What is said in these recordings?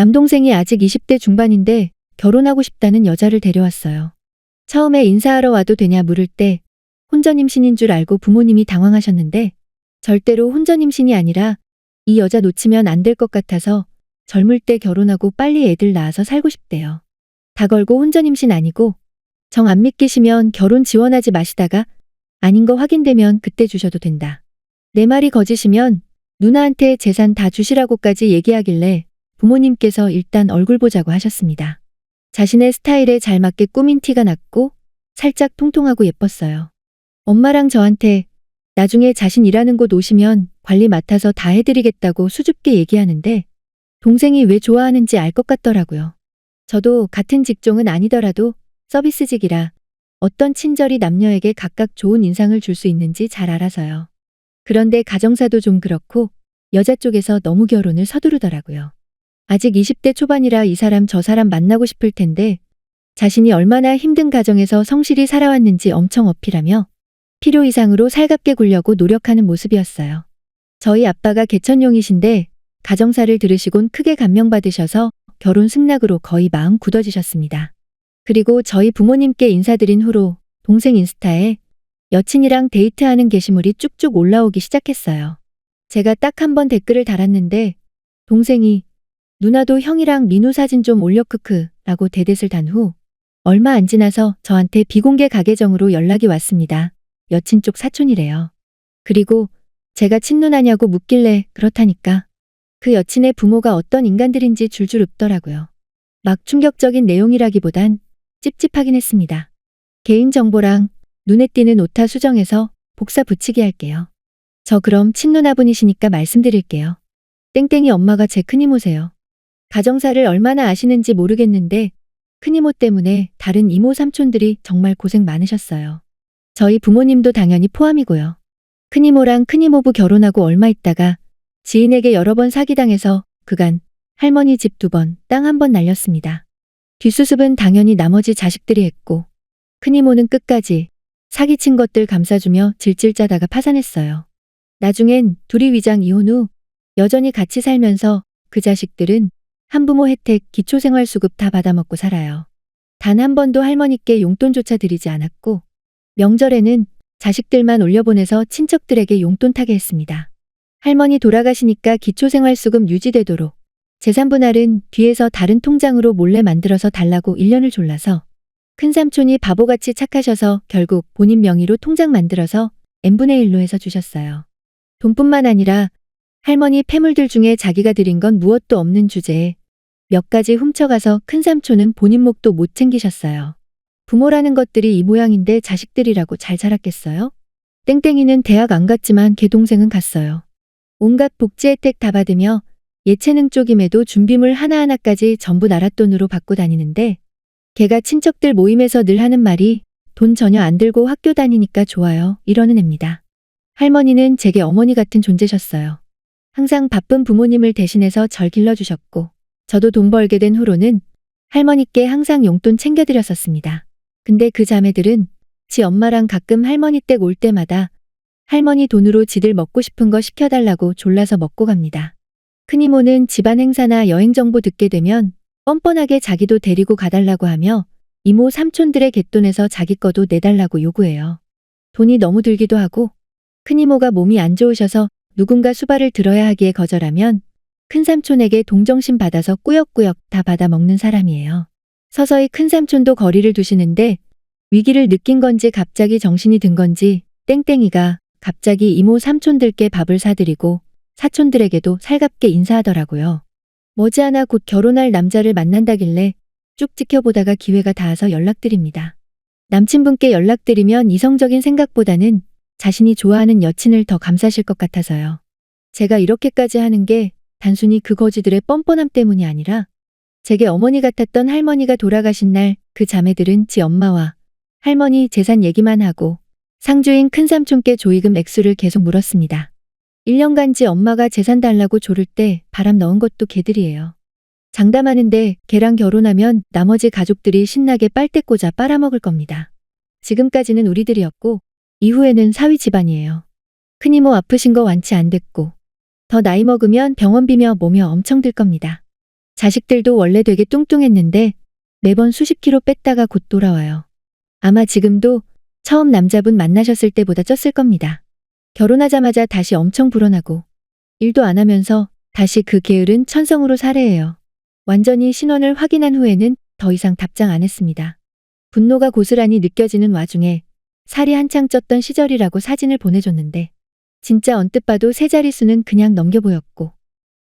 남동생이 아직 20대 중반인데 결혼하고 싶다는 여자를 데려왔어요. 처음에 인사하러 와도 되냐 물을 때 혼전 임신인 줄 알고 부모님이 당황하셨는데 절대로 혼전 임신이 아니라 이 여자 놓치면 안 될 것 같아서 젊을 때 결혼하고 빨리 애들 낳아서 살고 싶대요. 다 걸고 혼전 임신 아니고 정 안 믿기시면 결혼 지원하지 마시다가 아닌 거 확인되면 그때 주셔도 된다. 내 말이 거짓이면 누나한테 재산 다 주시라고까지 얘기하길래 부모님께서 일단 얼굴 보자고 하셨습니다. 자신의 스타일에 잘 맞게 꾸민 티가 났고 살짝 통통하고 예뻤어요. 엄마랑 저한테 나중에 자신 일하는 곳 오시면 관리 맡아서 다 해드리겠다고 수줍게 얘기하는데 동생이 왜 좋아하는지 알 것 같더라고요. 저도 같은 직종은 아니더라도 서비스직이라 어떤 친절이 남녀에게 각각 좋은 인상을 줄 수 있는지 잘 알아서요. 그런데 가정사도 좀 그렇고 여자 쪽에서 너무 결혼을 서두르더라고요. 아직 20대 초반이라 이 사람 저 사람 만나고 싶을 텐데 자신이 얼마나 힘든 가정에서 성실히 살아왔는지 엄청 어필하며 필요 이상으로 살갑게 굴려고 노력하는 모습이었어요. 저희 아빠가 개천용이신데 가정사를 들으시곤 크게 감명받으셔서 결혼 승낙으로 거의 마음 굳어지셨습니다. 그리고 저희 부모님께 인사드린 후로 동생 인스타에 여친이랑 데이트하는 게시물이 쭉쭉 올라오기 시작했어요. 제가 딱 한 번 댓글을 달았는데 동생이 누나도 형이랑 민우 사진 좀 올려 크크 라고 대댓을 단 후 얼마 안 지나서 저한테 비공개 가계정으로 연락이 왔습니다. 여친 쪽 사촌이래요. 그리고 제가 친누나냐고 묻길래 그렇다니까. 그 여친의 부모가 어떤 인간들인지 줄줄 읊더라고요. 막 충격적인 내용이라기보단 찝찝하긴 했습니다. 개인정보랑 눈에 띄는 오타 수정해서 복사 붙이기 할게요. 저 그럼 친누나분이시니까 말씀드릴게요. 땡땡이 엄마가 제 큰이모세요. 가정사를 얼마나 아시는지 모르겠는데 큰이모 때문에 다른 이모 삼촌들이 정말 고생 많으셨어요. 저희 부모님도 당연히 포함이고요. 큰이모랑 큰이모부 결혼하고 얼마 있다가 지인에게 여러 번 사기당해서 그간 할머니 집 2번, 땅 1번 날렸습니다. 뒷수습은 당연히 나머지 자식들이 했고 큰이모는 끝까지 사기친 것들 감싸주며 질질 짜다가 파산했어요. 나중엔 둘이 위장 이혼 후 여전히 같이 살면서 그 자식들은 한부모 혜택 기초생활수급 다 받아먹고 살아요. 단 한 번도 할머니께 용돈조차 드리지 않았고 명절에는 자식들만 올려보내서 친척들에게 용돈 타게 했습니다. 할머니 돌아가시니까 기초생활수급 유지되도록 재산분할은 뒤에서 다른 통장으로 몰래 만들어서 달라고 1년을 졸라서 큰삼촌이 바보같이 착하셔서 결국 본인 명의로 통장 만들어서 n분의 1로 해서 주셨어요. 돈뿐만 아니라 할머니 폐물들 중에 자기가 드린 건 무엇도 없는 주제에 몇 가지 훔쳐가서 큰삼촌은 본인 몫도 못 챙기셨어요. 부모라는 것들이 이 모양인데 자식들이라고 잘 자랐겠어요? 땡땡이는 대학 안 갔지만 걔 동생은 갔어요. 온갖 복지 혜택 다 받으며 예체능 쪽임에도 준비물 하나하나까지 전부 나랏돈으로 받고 다니는데 걔가 친척들 모임에서 늘 하는 말이 돈 전혀 안 들고 학교 다니니까 좋아요 이러는 애입니다. 할머니는 제게 어머니 같은 존재셨어요. 항상 바쁜 부모님을 대신해서 절 길러주셨고 저도 돈 벌게 된 후로는 할머니께 항상 용돈 챙겨드렸었습니다. 근데 그 자매들은 지 엄마랑 가끔 할머니 댁 올 때마다 할머니 돈으로 지들 먹고 싶은 거 시켜달라고 졸라서 먹고 갑니다. 큰이모는 집안 행사나 여행 정보 듣게 되면 뻔뻔하게 자기도 데리고 가달라고 하며 이모 삼촌들의 갯돈에서 자기 거도 내달라고 요구해요. 돈이 너무 들기도 하고 큰이모가 몸이 안 좋으셔서 누군가 수발을 들어야 하기에 거절하면 큰삼촌에게 동정심 받아서 꾸역꾸역 다 받아 먹는 사람이에요. 서서히 큰삼촌도 거리를 두시는데 위기를 느낀 건지 갑자기 정신이 든 건지 땡땡이가 갑자기 이모 삼촌들께 밥을 사드리고 사촌들에게도 살갑게 인사하더라고요. 머지않아 곧 결혼할 남자를 만난다길래 쭉 지켜보다가 기회가 닿아서 연락드립니다. 남친분께 연락드리면 이성적인 생각보다는 자신이 좋아하는 여친을 더 감싸실 것 같아서요. 제가 이렇게까지 하는 게 단순히 그 거지들의 뻔뻔함 때문이 아니라 제게 어머니 같았던 할머니가 돌아가신 날 그 자매들은 지 엄마와 할머니 재산 얘기만 하고 상주인 큰삼촌께 조의금 액수를 계속 물었습니다. 1년간 지 엄마가 재산 달라고 조를 때 바람 넣은 것도 걔들이에요. 장담하는데 걔랑 결혼하면 나머지 가족들이 신나게 빨대 꽂아 빨아먹을 겁니다. 지금까지는 우리들이었고 이후에는 사위 집안이에요. 큰이모 아프신 거 완치 안 됐고 더 나이 먹으면 병원비며 뭐며 엄청 들 겁니다. 자식들도 원래 되게 뚱뚱했는데 매번 수십 킬로 뺐다가 곧 돌아와요. 아마 지금도 처음 남자분 만나셨을 때보다 쪘을 겁니다. 결혼하자마자 다시 엄청 불어나고 일도 안 하면서 다시 그 게으른 천성으로 살해해요. 완전히 신원을 확인한 후에는 더 이상 답장 안 했습니다. 분노가 고스란히 느껴지는 와중에 살이 한창 쪘던 시절이라고 사진을 보내줬는데 진짜 언뜻 봐도 세 자릿수는 그냥 넘겨 보였고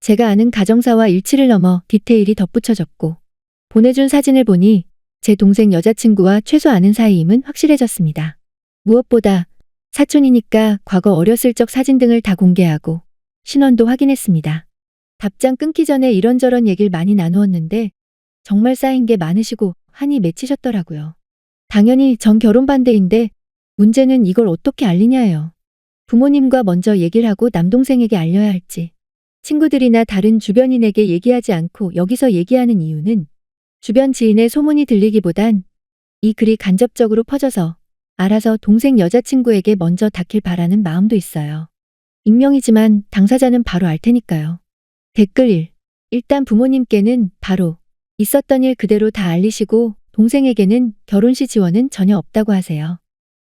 제가 아는 가정사와 일치를 넘어 디테일이 덧붙여졌고 보내준 사진을 보니 제 동생 여자친구와 최소 아는 사이임은 확실해졌습니다. 무엇보다 사촌이니까 과거 어렸을 적 사진 등을 다 공개하고 신원도 확인했습니다. 답장 끊기 전에 이런저런 얘기를 많이 나누었는데 정말 쌓인 게 많으시고 한이 맺히셨더라고요. 당연히 전 결혼 반대인데 문제는 이걸 어떻게 알리냐예요. 부모님과 먼저 얘기를 하고 남동생에게 알려야 할지 친구들이나 다른 주변인에게 얘기하지 않고 여기서 얘기하는 이유는 주변 지인의 소문이 들리기보단 이 글이 간접적으로 퍼져서 알아서 동생 여자친구에게 먼저 닿길 바라는 마음도 있어요. 익명이지만 당사자는 바로 알 테니까요. 댓글 1. 일단 부모님께는 바로 있었던 일 그대로 다 알리시고 동생에게는 결혼 시 지원은 전혀 없다고 하세요.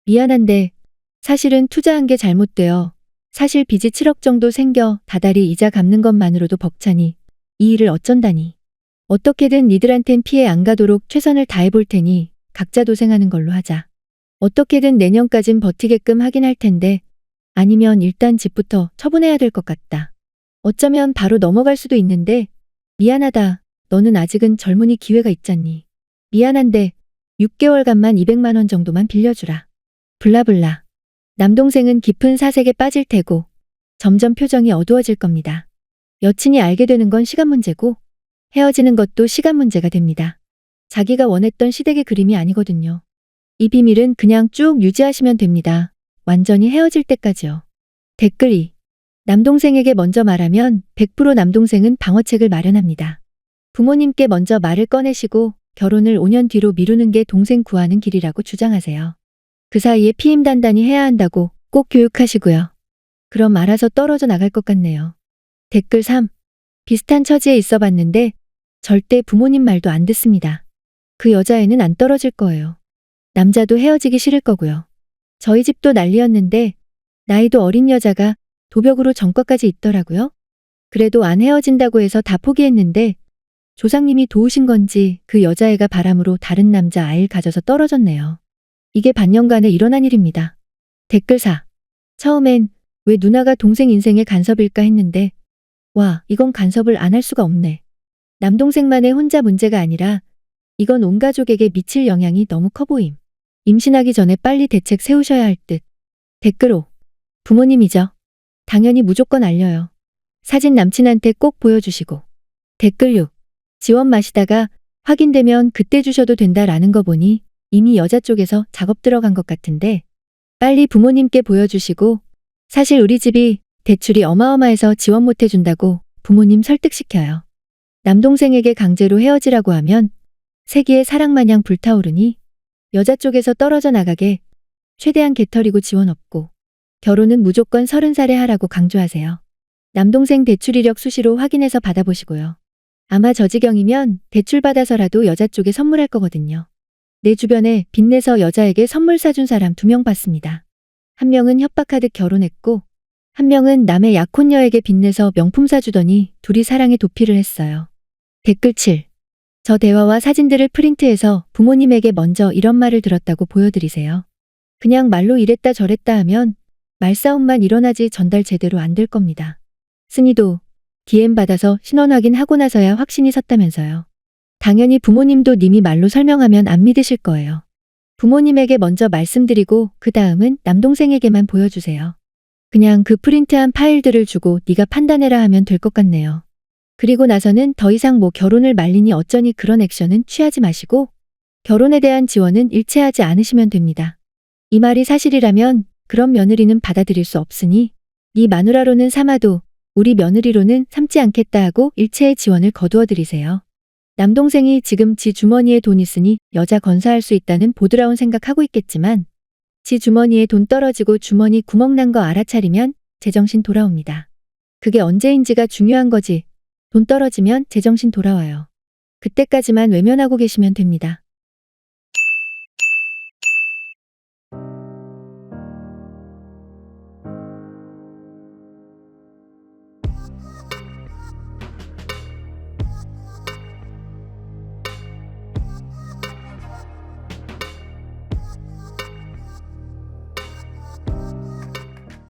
미안한데 사실은 투자한 게 잘못되어 사실 빚이 7억 정도 생겨 다달이 이자 갚는 것만으로도 벅차니 이 일을 어쩐다니. 어떻게든 니들한텐 피해 안 가도록 최선을 다해볼 테니 각자 도생하는 걸로 하자. 어떻게든 내년까진 버티게끔 하긴 할 텐데 아니면 일단 집부터 처분해야 될 것 같다. 어쩌면 바로 넘어갈 수도 있는데 미안하다. 너는 아직은 젊으니 기회가 있잖니. 미안한데 6개월간만 200만 원 정도만 빌려주라. 블라블라. 남동생은 깊은 사색에 빠질 테고 점점 표정이 어두워질 겁니다. 여친이 알게 되는 건 시간 문제고 헤어지는 것도 시간 문제가 됩니다. 자기가 원했던 시댁의 그림이 아니거든요. 이 비밀은 그냥 쭉 유지하시면 됩니다. 완전히 헤어질 때까지요. 댓글 2. 남동생에게 먼저 말하면 100% 남동생은 방어책을 마련합니다. 부모님께 먼저 말을 꺼내시고 결혼을 5년 뒤로 미루는 게 동생 구하는 길이라고 주장하세요. 그 사이에 피임 단단히 해야 한다고 꼭 교육하시고요. 그럼 알아서 떨어져 나갈 것 같네요. 댓글 3. 비슷한 처지에 있어 봤는데 절대 부모님 말도 안 듣습니다. 그 여자애는 안 떨어질 거예요. 남자도 헤어지기 싫을 거고요. 저희 집도 난리였는데 나이도 어린 여자가 도벽으로 전과까지 있더라고요. 그래도 안 헤어진다고 해서 다 포기했는데 조상님이 도우신 건지 그 여자애가 바람으로 다른 남자 아이를 가져서 떨어졌네요. 이게 반년간에 일어난 일입니다. 댓글 4. 처음엔 왜 누나가 동생 인생의 간섭일까 했는데 와, 이건 간섭을 안 할 수가 없네. 남동생만의 혼자 문제가 아니라 이건 온 가족에게 미칠 영향이 너무 커 보임. 임신하기 전에 빨리 대책 세우셔야 할 듯. 댓글 5. 부모님이죠. 당연히 무조건 알려요. 사진 남친한테 꼭 보여주시고. 댓글 6. 지원 마시다가 확인되면 그때 주셔도 된다라는 거 보니 이미 여자 쪽에서 작업 들어간 것 같은데 빨리 부모님께 보여주시고 사실 우리 집이 대출이 어마어마해서 지원 못 해준다고 부모님 설득시켜요. 남동생에게 강제로 헤어지라고 하면 세기의 사랑마냥 불타오르니 여자 쪽에서 떨어져 나가게 최대한 개털이고 지원 없고 결혼은 무조건 30살에 하라고 강조하세요. 남동생 대출 이력 수시로 확인해서 받아보시고요. 아마 저 지경이면 대출 받아서라도 여자 쪽에 선물할 거거든요. 내 주변에 빚내서 여자에게 선물 사준 사람 2명 봤습니다. 한 명은 협박하듯 결혼했고 한 명은 남의 약혼녀에게 빚내서 명품 사주더니 둘이 사랑에 도피를 했어요. 댓글 7. 저 대화와 사진들을 프린트해서 부모님에게 먼저 이런 말을 들었다고 보여드리세요. 그냥 말로 이랬다 저랬다 하면 말싸움만 일어나지 전달 제대로 안 될 겁니다. 쓴이도 DM 받아서 신원 확인하고 나서야 확신이 섰다면서요. 당연히 부모님도 님이 말로 설명하면 안 믿으실 거예요. 부모님에게 먼저 말씀드리고 그 다음은 남동생에게만 보여주세요. 그냥 그 프린트한 파일들을 주고 네가 판단해라 하면 될 것 같네요. 그리고 나서는 더 이상 뭐 결혼을 말리니 어쩌니 그런 액션은 취하지 마시고 결혼에 대한 지원은 일체하지 않으시면 됩니다. 이 말이 사실이라면 그런 며느리는 받아들일 수 없으니 네 마누라로는 삼아도 우리 며느리로는 삼지 않겠다 하고 일체의 지원을 거두어드리세요. 남동생이 지금 지 주머니에 돈 있으니 여자 건사할 수 있다는 보드라운 생각하고 있겠지만 지 주머니에 돈 떨어지고 주머니 구멍 난 거 알아차리면 제정신 돌아옵니다. 그게 언제인지가 중요한 거지. 돈 떨어지면 제정신 돌아와요. 그때까지만 외면하고 계시면 됩니다.